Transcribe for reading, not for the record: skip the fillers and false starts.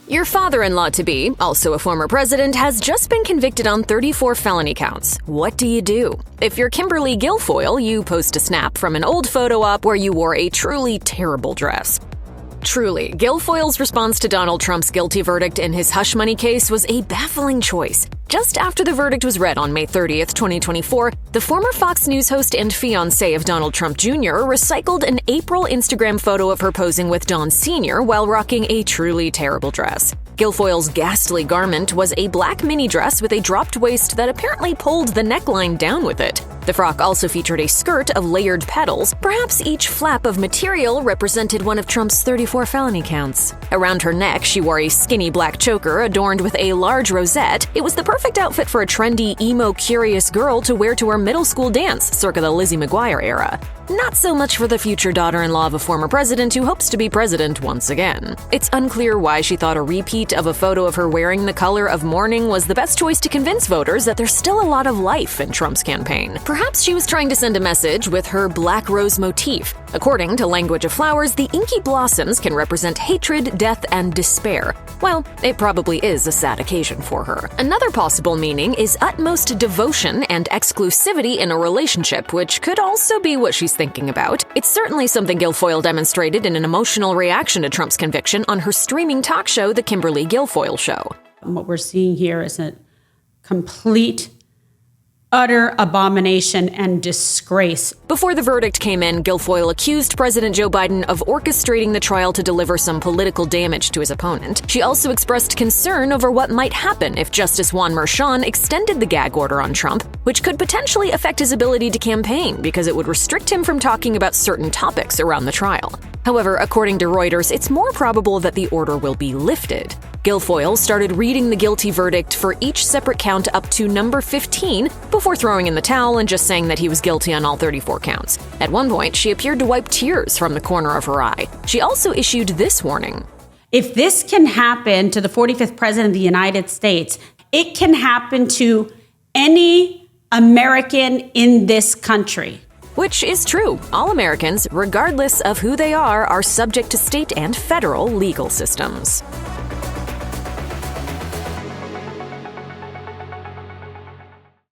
Your father-in-law-to-be, also a former president, has just been convicted on 34 felony counts. What do you do? If you're Kimberly Guilfoyle, you post a snap from an old photo op where you wore a truly terrible dress. Truly, Guilfoyle's response to Donald Trump's guilty verdict in his hush money case was a baffling choice. Just after the verdict was read on May 30th, 2024, the former Fox News host and fiancé of Donald Trump Jr. recycled an April Instagram photo of her posing with Don Sr. while rocking a truly terrible dress. Guilfoyle's ghastly garment was a black mini dress with a dropped waist that apparently pulled the neckline down with it. The frock also featured a skirt of layered petals. Perhaps each flap of material represented one of Trump's 34 felony counts. Around her neck, she wore a skinny black choker adorned with a large rosette. It was the perfect outfit for a trendy, emo-curious girl to wear to her middle school dance, circa the Lizzie McGuire era. Not so much for the future daughter-in-law of a former president who hopes to be president once again. It's unclear why she thought a repeat of a photo of her wearing the color of mourning was the best choice to convince voters that there's still a lot of life in Trump's campaign. Perhaps she was trying to send a message with her black rose motif. According to Language of Flowers, the inky blossoms can represent hatred, death, and despair. Well, it probably is a sad occasion for her. Another possible meaning is utmost devotion and exclusivity in a relationship, which could also be what she's thinking about. It's certainly something Guilfoyle demonstrated in an emotional reaction to Trump's conviction on her streaming talk show, The Kimberly Guilfoyle Show. What we're seeing here is a complete, utter abomination and disgrace. Before the verdict came in, Guilfoyle accused President Joe Biden of orchestrating the trial to deliver some political damage to his opponent. She also expressed concern over what might happen if Justice Juan Merchan extended the gag order on Trump, which could potentially affect his ability to campaign because it would restrict him from talking about certain topics around the trial. However, according to Reuters, it's more probable that the order will be lifted. Guilfoyle started reading the guilty verdict for each separate count up to number 15 before throwing in the towel and just saying that he was guilty on all 34 counts. At one point, she appeared to wipe tears from the corner of her eye. She also issued this warning. If this can happen to the 45th president of the United States, it can happen to any American in this country. Which is true. All Americans, regardless of who they are subject to state and federal legal systems.